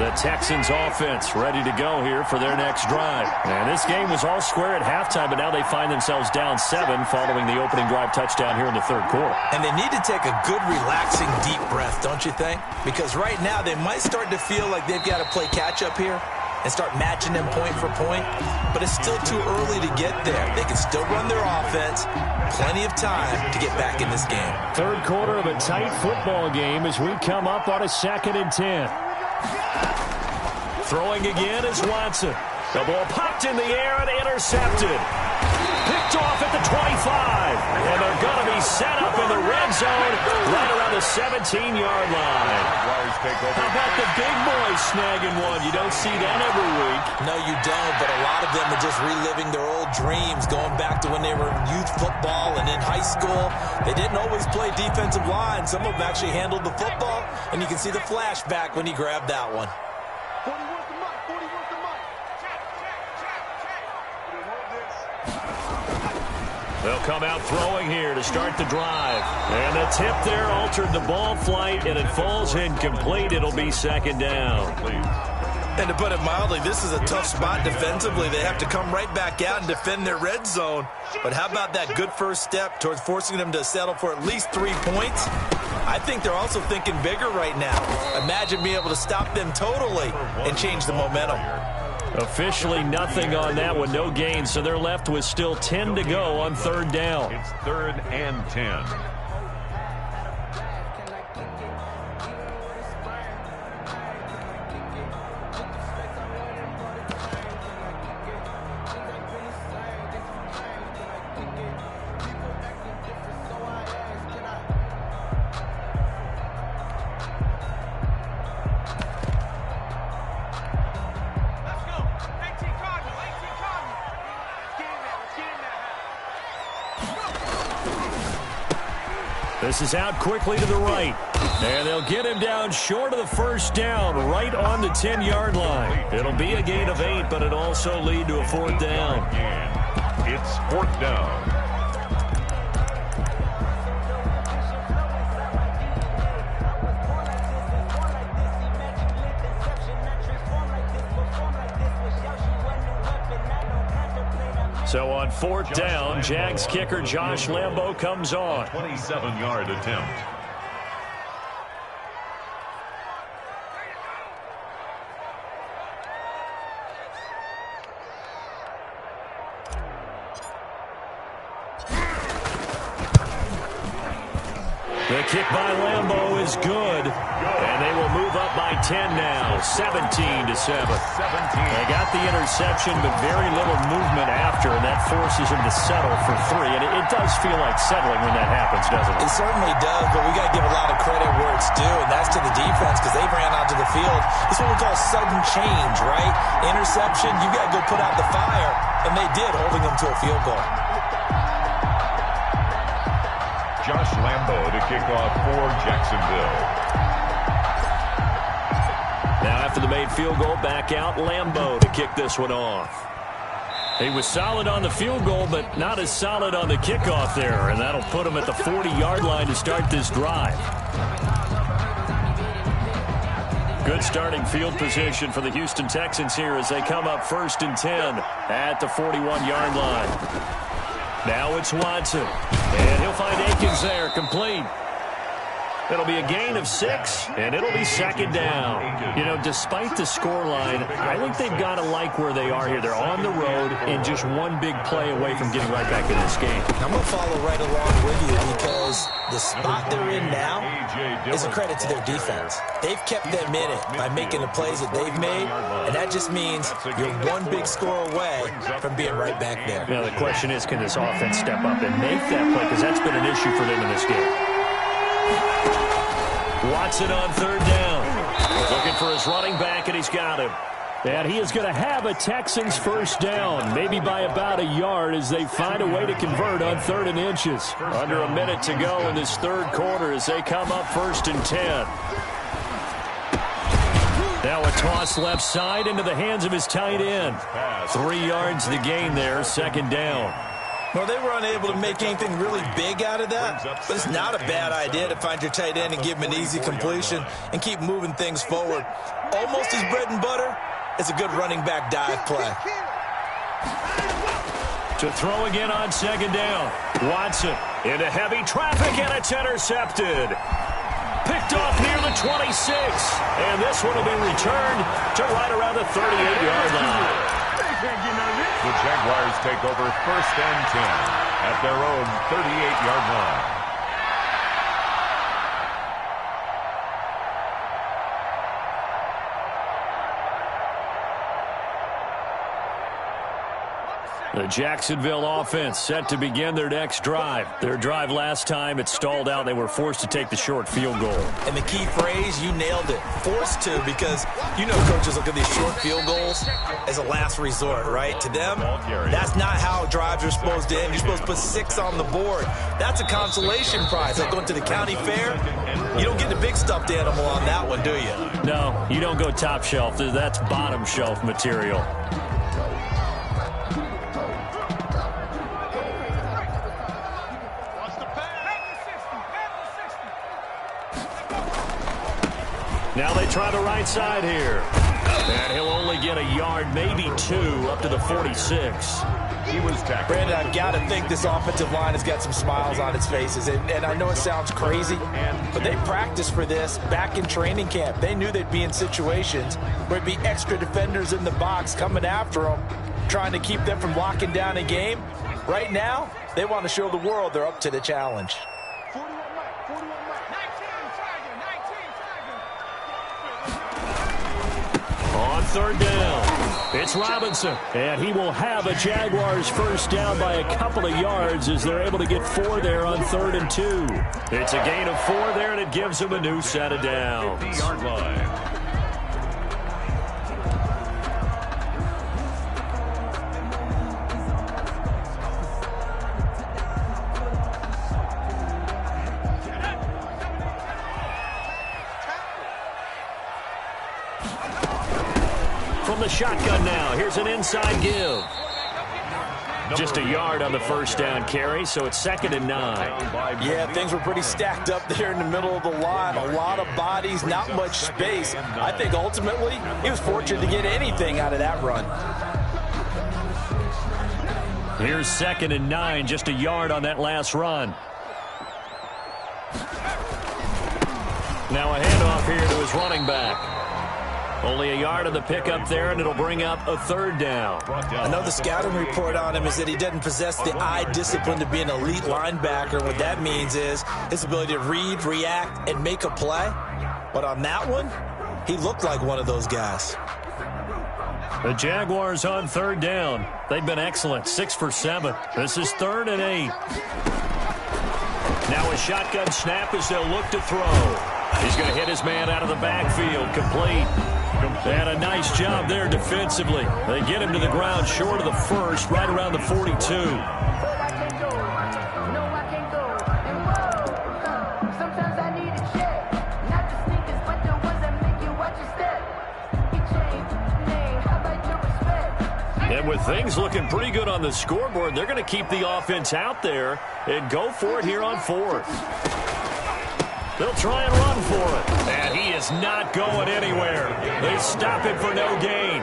The Texans offense ready to go here for their next drive. And this game was all square at halftime, but now they find themselves down 7 following the opening drive touchdown here in the 3rd quarter. And they need to take a good, relaxing, deep breath, don't you think? Because right now they might start to feel like they've got to play catch-up here and start matching them point for point, but it's still too early to get there. They can still run their offense. Plenty of time to get back in this game. 3rd quarter of a tight football game as we come up on a 2nd and 10. Throwing again is Watson. The ball popped in the air and intercepted. Picked off at the 25. And they're going to be set up in the red zone right around the 17-yard line. How about the big boys snagging one? You don't see that every week. No, you don't, but a lot of them are just reliving their old dreams, going back to when they were in youth football and in high school. They didn't always play defensive line. Some of them actually handled the football, and you can see the flashback when he grabbed that one. They'll come out throwing here to start the drive. And the tip there altered the ball flight, and it falls incomplete. It'll be 2nd down. And to put it mildly, this is a tough spot defensively. They have to come right back out and defend their red zone. But how about that good first step towards forcing them to settle for at least 3 points? I think they're also thinking bigger right now. Imagine being able to stop them totally and change the momentum. Officially nothing on that one, no gain, so they're left with still 10 to go on third down. It's 3rd and 10. This is out quickly to the right. And they'll get him down short of the first down, right on the 10-yard line. It'll be a gain of 8, but it'll also lead to a 4th down. It's 4th down. So on 4th down, Jags kicker Josh Lambo comes on. 27-yard attempt. The kick by Lambo is good. And they will move up by 10 now, 17-7. They got the interception, but very little movement after, and that forces them to settle for 3. And it does feel like settling when that happens, doesn't it? It certainly does, but we got to give a lot of credit where it's due, and that's to the defense because they ran onto the field. It's what we call sudden change, right? Interception, you got to go put out the fire, and they did, holding them to a field goal. Josh Lambo to kick off for Jacksonville. Now after the made field goal, back out Lambo to kick this one off. He was solid on the field goal, but not as solid on the kickoff there, and that'll put him at the 40-yard line to start this drive. Good starting field position for the Houston Texans here as they come up 1st and 10 at the 41-yard line. Now it's Watson, and he'll find Akins there, complete. It'll be a gain of 6, and it'll be 2nd down. You know, despite the scoreline, I think they've got to like where they are here. They're on the road and just one big play away from getting right back in this game. I'm going to follow right along with you because the spot they're in now is a credit to their defense. They've kept them in it by making the plays that they've made, and that just means you're one big score away from being right back there. Now, the question is, can this offense step up and make that play? Because that's been an issue for them in this game. Watson on 3rd down. Looking for his running back, and he's got him. And he is going to have a Texans 1st down, maybe by about a yard as they find a way to convert on 3rd and inches. Under a minute to go in this 3rd quarter as they come up 1st and 10. Now a toss left side into the hands of his tight end. 3 yards the gain there, 2nd down. Well, they were unable to make anything really big out of that, but it's not a bad idea to find your tight end and give him an easy completion and keep moving things forward. Almost his bread and butter is a good running back dive play. To throw again on 2nd down. Watson into heavy traffic, and it's intercepted. Picked off near the 26, and this one will be returned to right around the 38-yard line. The Jaguars take over 1st and 10 at their own 38-yard line. The Jacksonville offense set to begin their next drive. Their drive last time, it stalled out. They were forced to take the short field goal. And the key phrase, you nailed it, forced to, because you know coaches look at these short field goals as a last resort, right? To them, that's not how drives are supposed to end. You're supposed to put 6 on the board. That's a consolation prize. Like going to the county fair, you don't get the big stuffed animal on that one, do you? No, you don't go top shelf. That's bottom shelf material. Now they try the right side here. And he'll only get a yard, maybe 2, up to the 46. He was tackled. Brandon, I've got to think this offensive line has got some smiles on its faces. And I know it sounds crazy, but they practiced for this back in training camp. They knew they'd be in situations where it'd be extra defenders in the box coming after them, trying to keep them from locking down a game. Right now, they want to show the world they're up to the challenge. On third down, it's Robinson, and he will have a Jaguars first down by a couple of yards as they're able to get 4 there on 3rd and 2. It's a gain of 4 there, and it gives them a new set of downs. 50-yard line. From the shotgun now, here's an inside give. Just a yard on the first down carry, so it's 2nd and 9. Yeah, things were pretty stacked up there in the middle of the line. A lot of bodies, not much space. I think ultimately he was fortunate to get anything out of that run. Here's 2nd and 9, just a yard on that last run. Now a handoff here to his running back. Only a yard on the pickup there, and it'll bring up a 3rd down. I know the scouting report on him is that he doesn't possess the eye discipline to be an elite linebacker. What that means is his ability to read, react, and make a play. But on that one, he looked like one of those guys. The Jaguars on 3rd down. They've been excellent, 6 for 7. This is 3rd and 8. Now a shotgun snap as they'll look to throw. He's going to hit his man out of the backfield, complete. And a nice job there defensively. They get him to the ground short of the first, right around the 42. And with things looking pretty good on the scoreboard, they're going to keep the offense out there and go for it here on 4th. They'll try and run for it. And he is not going anywhere. They stop him for no gain.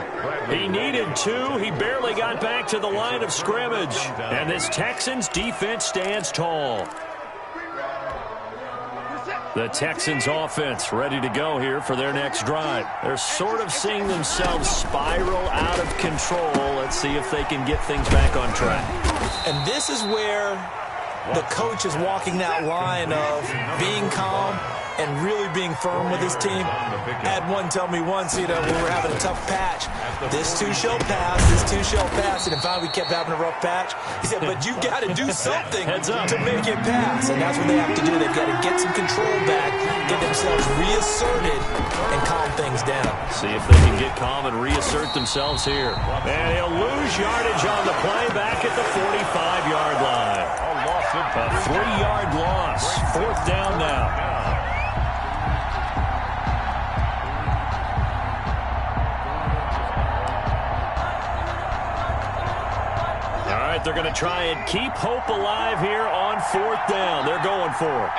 He needed 2. He barely got back to the line of scrimmage. And this Texans defense stands tall. The Texans offense ready to go here for their next drive. They're sort of seeing themselves spiral out of control. Let's see if they can get things back on track. And this is where the coach is walking that line of being calm and really being firm with his team. I had one tell me once, we were having a tough patch. This too shall pass, this too shall pass. And finally we kept having a rough patch. He said, but you got to do something to make it pass. And that's what they have to do. They've got to get some control back, get themselves reasserted, and calm things down. See if they can get calm and reassert themselves here. And he'll lose yardage on the play back at the 45-yard line. A 3-yard loss. 4th down now. They're going to try and keep hope alive here on 4th down. They're going for it.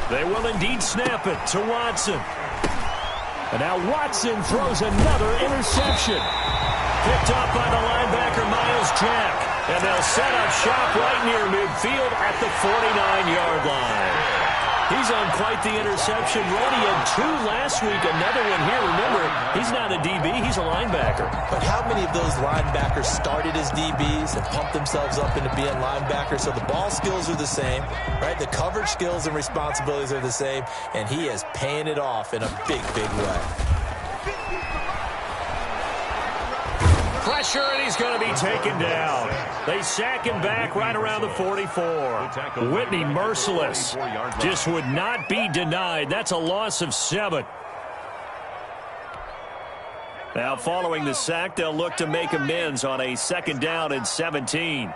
They will indeed snap it to Watson. And now Watson throws another interception. Picked up by the linebacker, Miles Jack. And they'll set up shop right near midfield at the 49-yard line. He's on quite the interception run. He had 2 last week, another one here. Remember, he's not a DB, he's a linebacker. But how many of those linebackers started as DBs and pumped themselves up into being linebackers? So the ball skills are the same, right? The coverage skills and responsibilities are the same, and he is paying it off in a big, big way. Pressure, and he's going to be taken down. They sack him back right around the 44. Whitney merciless. Just would not be denied. That's a loss of 7. Now following the sack, they'll look to make amends on a 2nd down and 17.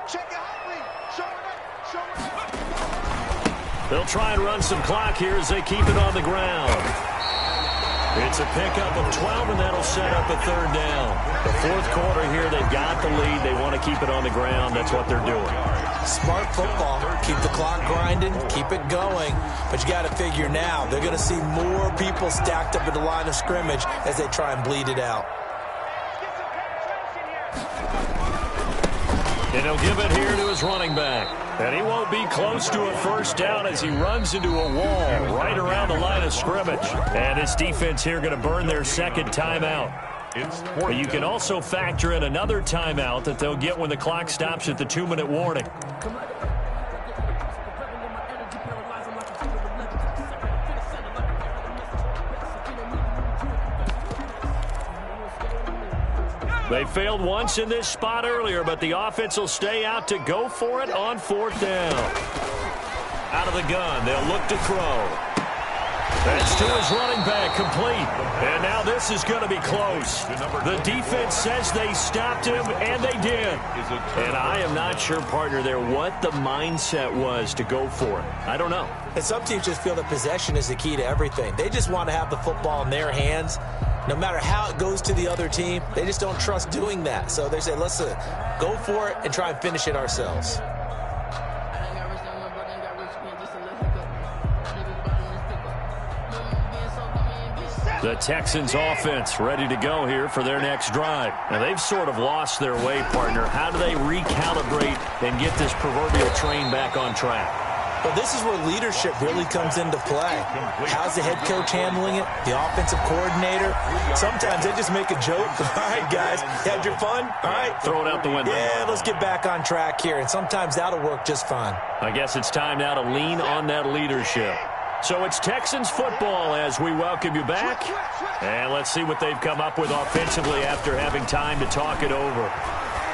They'll try and run some clock here as they keep it on the ground. It's a pickup of 12, and that'll set up a 3rd down. The 4th quarter here, they've got the lead. They want to keep it on the ground. That's what they're doing. Smart football. Keep the clock grinding. Keep it going. But you got to figure now, they're going to see more people stacked up at the line of scrimmage as they try and bleed it out. And he'll give it here to his running back. And he won't be close to a first down as he runs into a wall right around the line of scrimmage. And this defense here going to burn their second timeout. But you can also factor in another timeout that they'll get when the clock stops at the 2-minute warning. They failed once in this spot earlier, but the offense will stay out to go for it on 4th down. Out of the gun, they'll look to throw. That's to his running back, complete. And now this is going to be close. The defense says they stopped him, and they did. And I am not sure, partner, there what the mindset was to go for it. I don't know. And some teams just feel that possession is the key to everything. They just want to have the football in their hands. No matter how it goes to the other team, they just don't trust doing that. So they say, listen, go for it and try and finish it ourselves. The Texans offense ready to go here for their next drive. Now, they've sort of lost their way, partner. How do they recalibrate and get this proverbial train back on track? Well, this is where leadership really comes into play. How's the head coach handling it? The offensive coordinator? Sometimes they just make a joke. All right, guys, you had your fun? All right. Throw it out the window. Yeah, let's get back on track here. And sometimes that'll work just fine. I guess it's time now to lean on that leadership. So it's Texans football as we welcome you back. And let's see what they've come up with offensively after having time to talk it over.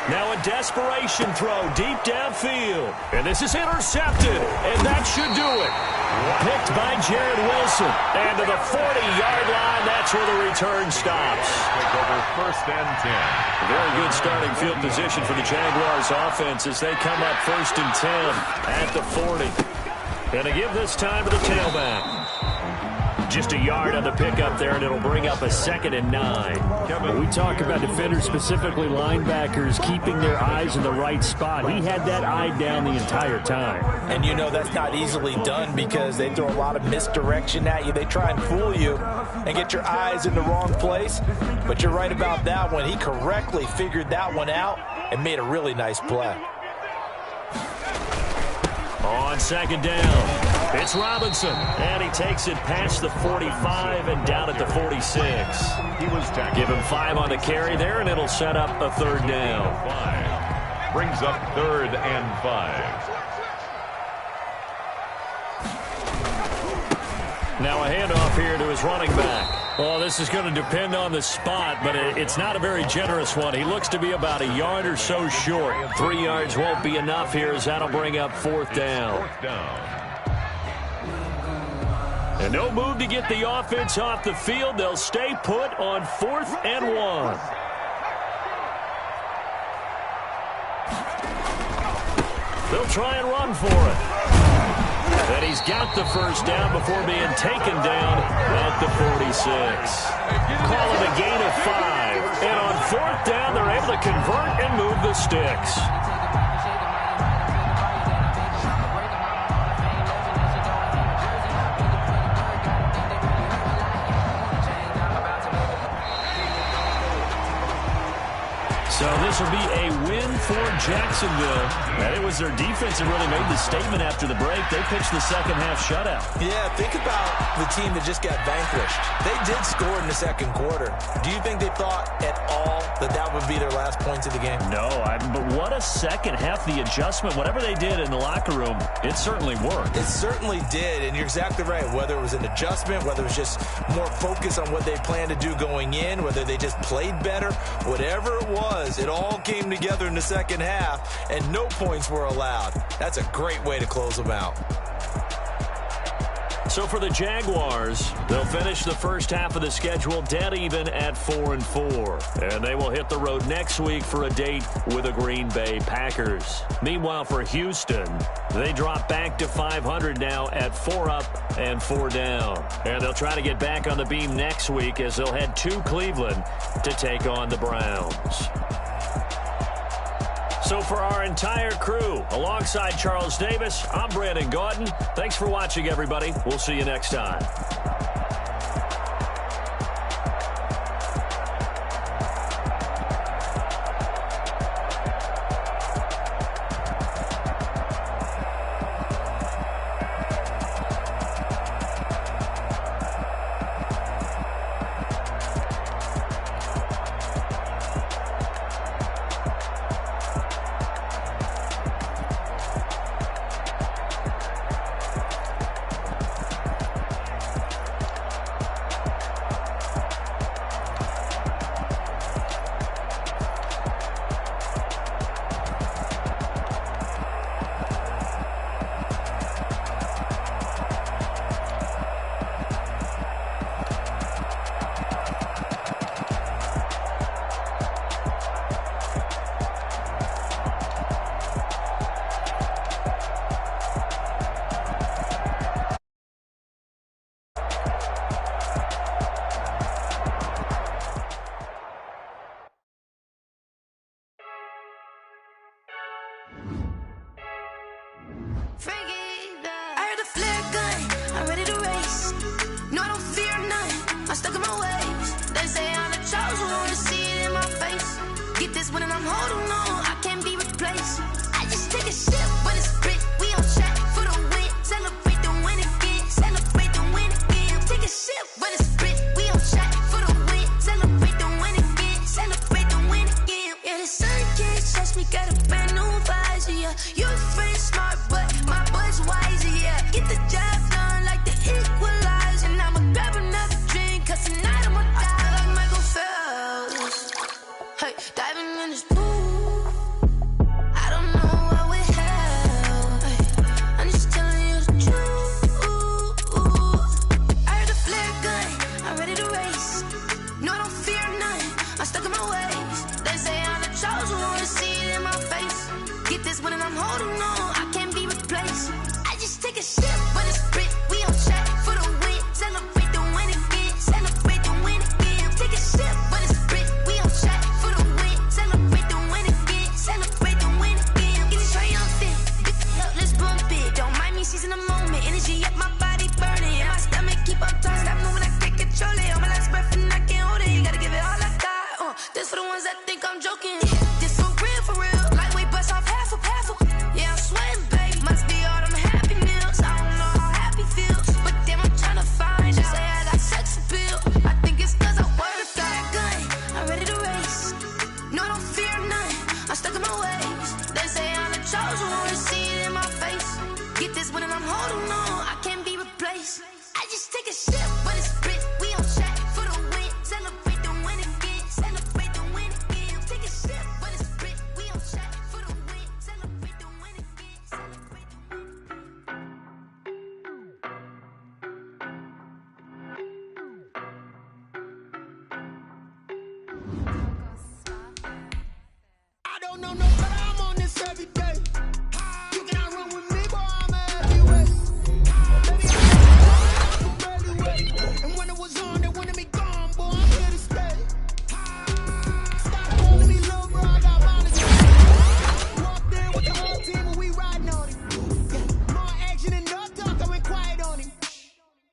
Now a desperation throw deep downfield. And this is intercepted. And that should do it. Picked by Jared Wilson. And to the 40-yard line, that's where the return stops. Take over 1st and 10. Very good starting field position for the Jaguars offense as they come up 1st and 10 at the 40. And to give this time to the tailback. Just a yard on the pickup there, and it'll bring up a 2nd and 9. We talk about defenders, specifically linebackers, keeping their eyes in the right spot. He had that eye down the entire time. And you know that's not easily done because they throw a lot of misdirection at you. They try and fool you and get your eyes in the wrong place. But you're right about that one. He correctly figured that one out and made a really nice play. On 2nd down. It's Robinson, and he takes it past the 45 and down at the 46. He was tackled. Give him 5 on the carry there, and it'll set up a 3rd down. 5. Brings up 3rd and 5. Now a handoff here to his running back. Well, this is going to depend on the spot, but it's not a very generous one. He looks to be about a yard or so short. 3 yards won't be enough here as that'll bring up 4th down. 4th down. And no move to get the offense off the field. They'll stay put on 4th and 1. They'll try and run for it. And he's got the 1st down before being taken down at the 46. Call it a gain of 5. And on 4th down, they're able to convert and move the sticks. So this will be a win for Jacksonville. And it was their defense that really made the statement after the break. They pitched the second-half shutout. Yeah, think about the team that just got vanquished. They did score in the 2nd quarter. Do you think they thought at all that that would be their last points of the game? No, but what a second half. The adjustment, whatever they did in the locker room, it certainly worked. It certainly did, and you're exactly right. Whether it was an adjustment, whether it was just more focus on what they planned to do going in, whether they just played better, whatever it was, it all came together in the second half, and no points were allowed. That's a great way to close them out. So for the Jaguars, they'll finish the first half of the schedule dead even at 4-4. And they will hit the road next week for a date with the Green Bay Packers. Meanwhile, for Houston, they drop back to 500 now at 4 up and 4 down. And they'll try to get back on the beam next week as they'll head to Cleveland to take on the Browns. So for our entire crew, alongside Charles Davis, I'm Brandon Gaudin. Thanks for watching, everybody. We'll see you next time. I heard a flare gun, I'm ready to race. No, I don't fear none, I'm stuck in my ways. They say I'm the chosen one, to see it in my face. Get this one and I'm holding on, I can't be replaced. I just take a sip when it's split, we on track for the win. Celebrate the win again, celebrate the win again. Take a sip when it's split, we on track for the win. Celebrate the win again, celebrate the win again. Yeah, the sun can't touch me, got a brand new visor, yeah. You're friend smart, but my boy's wiser, yeah. Get the job done like the equalizer. And I'ma grab another drink, cause tonight I'ma die like Michael Phelps. Hey, diving in this pool, I don't know what we have. Hey, I'm just telling you the truth. I heard a flare gun, I'm ready to race. No, I don't fear none, I'm stuck in my ways. They say I'm the chosen one, to see it in my face. Get this one and I'm holding on, I can't be replaced. I just take a sip when it's split, we on track for the win. Celebrate the win again, celebrate the win again. Take a sip when it's split, we on track for the win. Celebrate the win again, celebrate the win again. Get it triumphant, let's bump it. Don't mind me seizing the moment, energy up my body burning. And my stomach keep on turning, stop moving, I can't control it. On my last breath and I can't hold it, you gotta give it all I got. This for the ones that think I'm joking. This for real, lightweight bust off half a. Yeah, I'm sweating, babe. Must be all them happy meals. I don't know how happy feels, but damn, I'm trying to find out. Say I got sex appeal. I think it's cause I wear the flag gun. I'm ready to race. No, I don't fear none, I'm stuck in my ways. They say I'm the chosen one, to see it in my face. Get this one and I'm holding on, I can't be replaced. I just take a sip when it's split, we on track for the win. Celebrate the win again, celebrate the win again. Take a sip when it's split, we on track for the win. Celebrate the win again, celebrate the win again. I don't know no better, I'm on this every day. You cannot run with me, boy, I'm heavyweight. Baby, I can barely wait. And when it was on, they wanted me gone, boy, I'm here to stay. Stop calling me little bro, I got mileage. Walked in with the whole team and we riding on him. More action and no talk, I went quiet on him.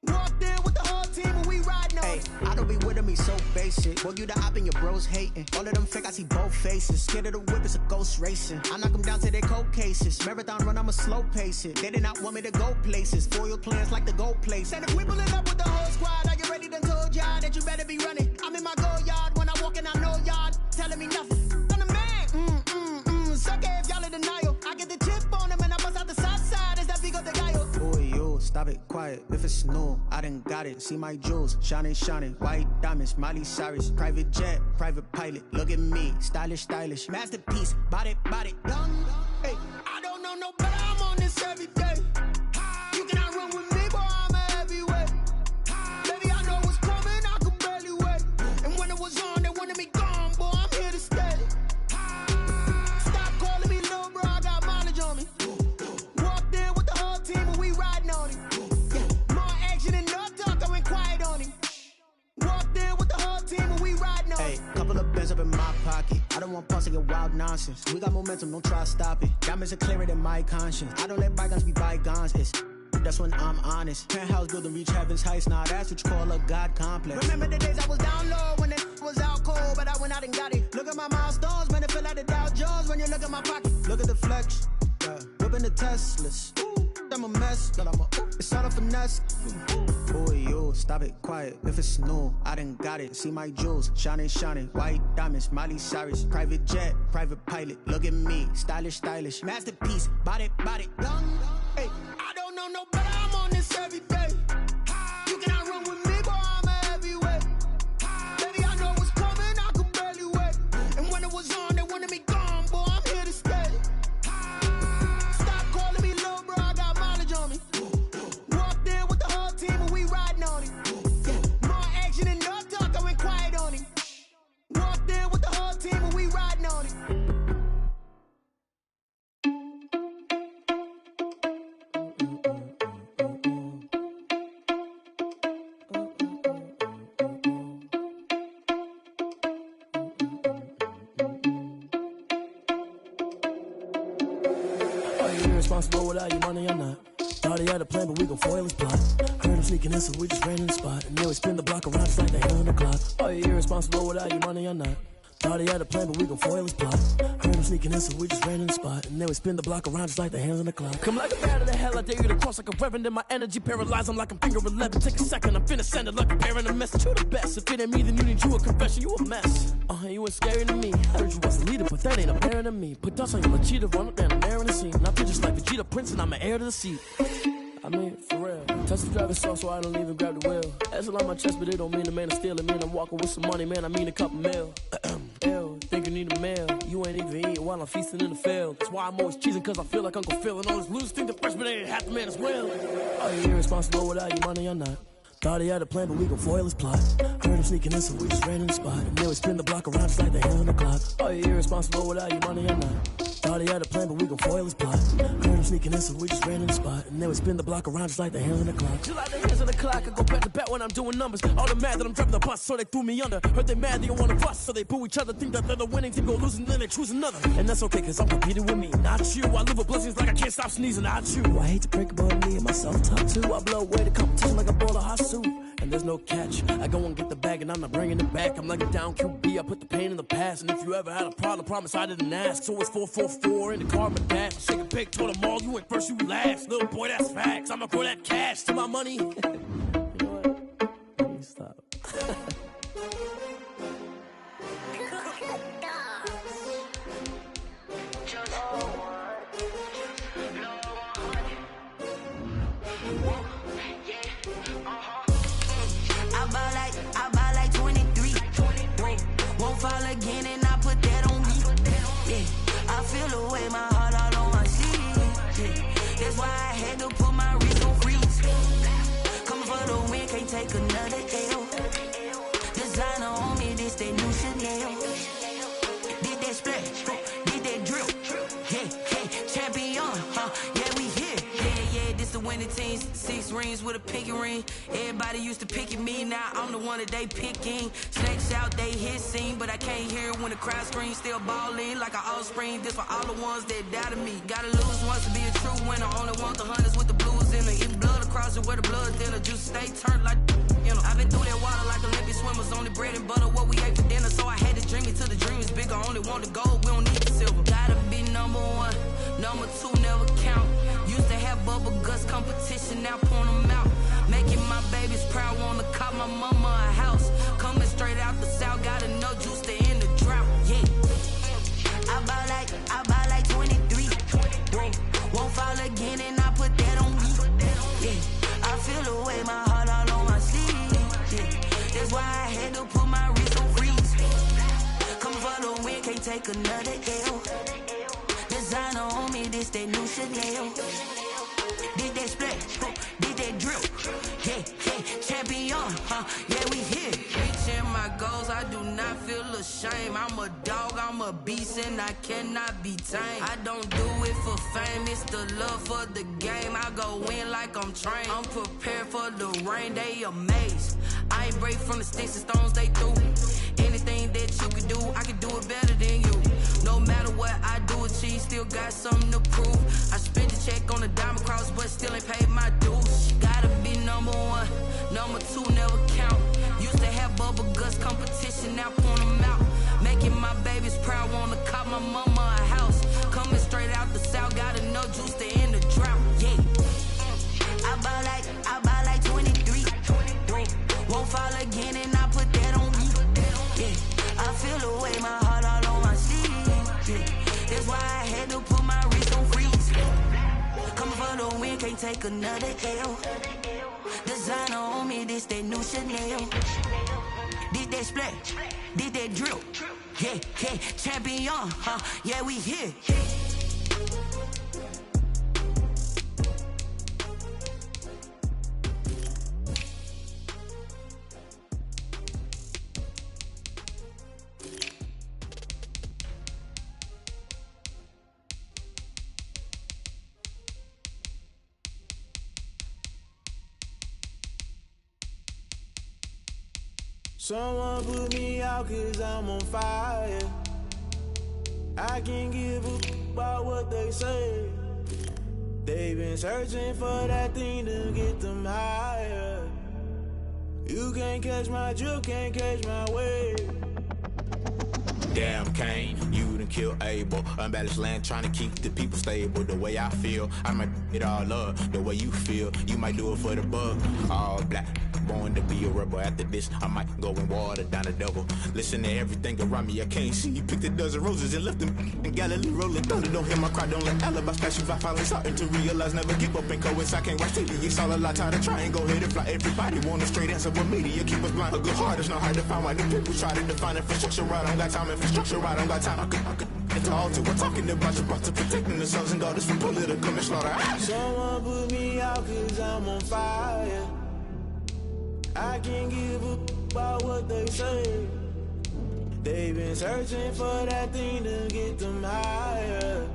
Walked in with the whole team and we riding on him. I don't be with him, he's so basic. Boy, you the op and your bros hating. All of them fake, I see both faces. Scared of the whip, it's a ghost racing. I knock them down to their cold cases. Marathon run, I'ma slow pace it. They did not want me to go places. Foil plans like the gold place. And if we pulling up with the whole squad, are you ready to told y'all that you better be running? I'm in my go yard, when I walk in, I know y'all telling me nothing. I'm the man, sucker if y'all in denial. I get the chip on them and I bust out the south side, is that big of the guy? Boy, yo, stop it, quiet. If it's new, I done got it. See my jewels, shining, white diamonds, Miley Cyrus, private jet, private pilot. Look at me, stylish, masterpiece, body, young. Hey, I don't know no better, I'm on this every day. You cannot run with me, boy, I'm a heavyweight. Baby, I know what's coming, I could barely wait. And when it was on, they wanted me gone, boy, I'm here to stay. Stop calling me little bro, I got mileage on me. Walked in with the whole team and we riding on him. More action and no talk, I went quiet on him. Walked in with the whole team and we riding on him. Hey, couple of bands up in my pocket. I don't want on pause of your wild nonsense. We got momentum, don't try to stop it. Diamonds are clearer than my conscience. I don't let bygones be bygones. That's when I'm honest. Penthouse building, reach heaven's heights. Nah, that's what you call a God complex. Remember the days I was down low when it was out cold, but I went out and got it. Look at my milestones, man, it feel like the Dow Jones when you look at my pocket. Look at the flex, yeah. Whipping the Teslas. I'm a mess, but it's all a finesse. Boy, you stop it, quiet. If it's new, I done got it. See my jewels, shining, shining. White diamonds, Miley Cyrus. Private jet, private pilot. Look at me, stylish, stylish. Masterpiece, body, young. Hey, I don't know no better, I'm on this every day. You cannot run with me, boy, I'm a heavyweight. Baby, I know what's coming, I could barely wait. And when it was on, they wanted me gone, boy, I'm here to stay. Stop calling me little bro, I got mileage on me. Walked in with the whole team and we riding on it. More action and no talk, I went quiet on it. Walked in with the whole team and we riding on it. Responsible without your money or not. Thought he had a plan, but we gon' foil his plot. Heard him sneaking in, so we just ran in the spot. And then we spin the block around just like the hand on the clock. Are you irresponsible without your money or not? Thought he had a plan, but we gon' foil his plot. Heard him sneaking in, so we just ran in the spot. And then we spin the block around just like the hands on the clock. Come like a bat of the hell, I dare you to cross like a reverend. In my energy paralyzed, I'm like I'm finger 11. Take a second, I'm finna send it like a bearing a message. You the best, if it ain't me, then you need you a confession. You a mess, you ain't scary to me. Heard you was a leader, but that ain't apparent to me. Put dust on you, like cheetah, run up down the air in the scene. Not just like Vegeta Prince, and I'm an heir to the seat. I mean, for real. Touch the driver's soft, so I don't even grab the wheel. That's a lot on my chest, but it don't mean the man to steal it. Mean I'm walking with some money, man, I mean a couple mil. Ew, think you need a meal. You ain't even eating while I'm feasting in the field. That's why I'm always cheesing, cause I feel like Uncle Phil. And all this losers think the freshman ain't half the man as well. Are you irresponsible without your money or not? Thought he had a plan, but we gon' foil his plot. Heard him sneaking in, so we just ran in the spot. And then we spin the block around just like the hand on the clock. Are you irresponsible without your money or not? Thought he had a plan, but we gon' foil his plot. Heard him sneaking in, so we just ran in the spot. And then we spin the block around just like the hands on the clock. Just like the hands on the clock, I go back to back when I'm doing numbers. All the mad that I'm driving the bus, so they threw me under. Heard they mad, they don't wanna bust, so they boo each other. Think that they're the winning team, go losing, then they choose another. And that's okay, cause I'm competing with me, not you. I live with blessings like I can't stop sneezing, not you. I hate to break about me and my self-talk too. I blow away the competition like a bowl of hot soup. And there's no catch. I go and get the bag and I'm not bringing it back. I'm like a down QB, I put the pain in the past. And if you ever had a problem, promise I didn't ask. So it's 444 in the car, my dash. Shake a pig toward the mall, you ain't first, you last. Little boy, that's facts. I'ma throw that cash to my money. You know what? Let me stop. I buy like 23. Won't fall again and I put that on me. Yeah, I feel away my heart all on my sleeve. Yeah, that's why I had to put my wrist on freeze. Coming for the win, can't take another L. Designer on me, this that new Chanel. Did that splash, did that drill. Yeah, champion, yeah, we here. Yeah, this the winning teams. 6 rings with a pinky ring. Everybody used to pick at me, now I'm the one that they picking. Snakes out, they hit scene, but I can't hear it when the crowd screams. Still balling like an offspring. This for all the ones that doubted me. Gotta lose once to be a true winner. Only want the hunters with the blues in it. Eating blood across it where the blood thinner. Juice stay turned like, you know. I've been through that water like Olympic swimmers. Only bread and butter, what we ate for dinner. So I had to dream it till the dream is bigger. Only want the gold, we don't need the silver. Gotta be number 1, number 2 never count. Used to have bubble guts competition, now point them out. Making my babies proud, wanna call my mama a house. Coming straight out the south, got enough juice to end the drought. Yeah, I buy like 23. Won't fall again and I put that on me. Yeah, I feel away my heart all on my sleeve. Yeah, that's why I had to put my wrist on freeze. Come for the win, can't take another L. Designer on me, this that new Chanel. Did that splash, did that drill. Yeah, champion, yeah, we here. Reaching my goals, I do not feel ashamed. I'm a dog, I'm a beast, and I cannot be tamed. I don't do it for fame, it's the love for the game. I go in like I'm trained. I'm prepared for the rain, they amazed. I ain't break from the sticks and stones they threw. Anything that you can do, I can do it better than you. No matter what I do achieve, still got something to prove. I spent the check on the diamond cross, but still ain't paid my dues. Gotta be number one, number two never count. Used to have bubble guts competition, now point them out. Making my babies proud, wanna cop my mama a house. Coming straight out the south, got enough juice to end the drought. Yeah, I buy like 23. Won't fall again, and I put that on me. Yeah, I feel the way, my heart all on my sleeve. Yeah, that's why I had to put my wrist on freeze. Coming for the win, can't take another L. Designer on me, this that new Chanel. Did that splash, did that drill. Yeah, yeah, champion, yeah, we here. Someone put me out 'cause I'm on fire. I can't give a about what they say. They've been searching for that thing to get them higher. You can't catch my drill, can't catch my wave. Damn Kane, you done killed Abel. Unbalanced land trying to keep the people stable. The way I feel, I might it all up. The way you feel, you might do it for the bug. All black, born to be a rebel. After this, I might go and water down the double. Listen to everything around me, I can't see. You picked a dozen roses and left them in Galilee rolling thunder. Don't hear my cry, don't let alibis pass you. I finally starting to realize, never give up and coincide. I can't watch TV, it's all a lot. Tired of trying, go ahead and fly. Everybody want a straight answer, but media keep us blind. A good heart is not hard to find. Why the people try to define infrastructure right? I don't got time, infrastructure right? I don't got time. I could get to all to. We're talking about your to protecting the sons and daughters from political and slaughter. Someone put me out 'cause I'm on fire. I can't give a about what they say. They've been searching for that thing to get them higher.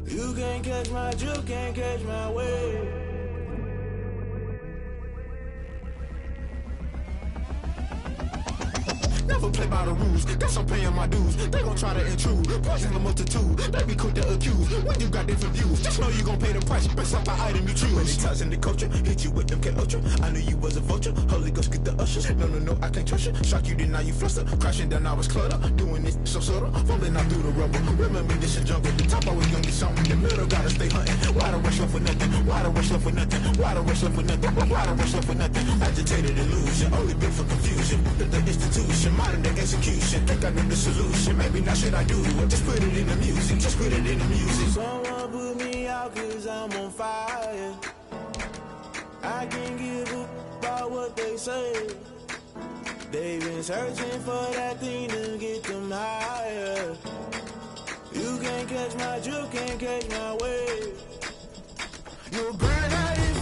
You can't catch my drill, can't catch my wave. Never play by the rules, guess I'm paying my dues. They gon' try to intrude, poison the multitude. They be quick to accuse, when you got different views. Just know you gon' pay the price, based off the item you choose. Many ties in the culture, hit you with them K-Ultra. I knew you was a vulture, Holy Ghost get the ushers. No, I can't trust you. Shock you, then now you fluster. Crashing down, I was cluttered. Doing this so subtle, falling out through the rubble. Remember this is jungle, the top always gonna be something. The middle gotta stay hunting. Why the rush left for nothing? Why the rush left for nothing? Why the rush left for nothing? Why the rush left for nothing? Agitated illusion, only built for confusion. The institution, modern day execution. Think I know the solution, maybe not should I do it. Just put it in the music, just put it in the music. Someone put me out 'cause I'm on fire. I can't give a about what they say. They've been searching for that thing to get them higher. You can't catch my drill, can't catch my wave. You'll burn out in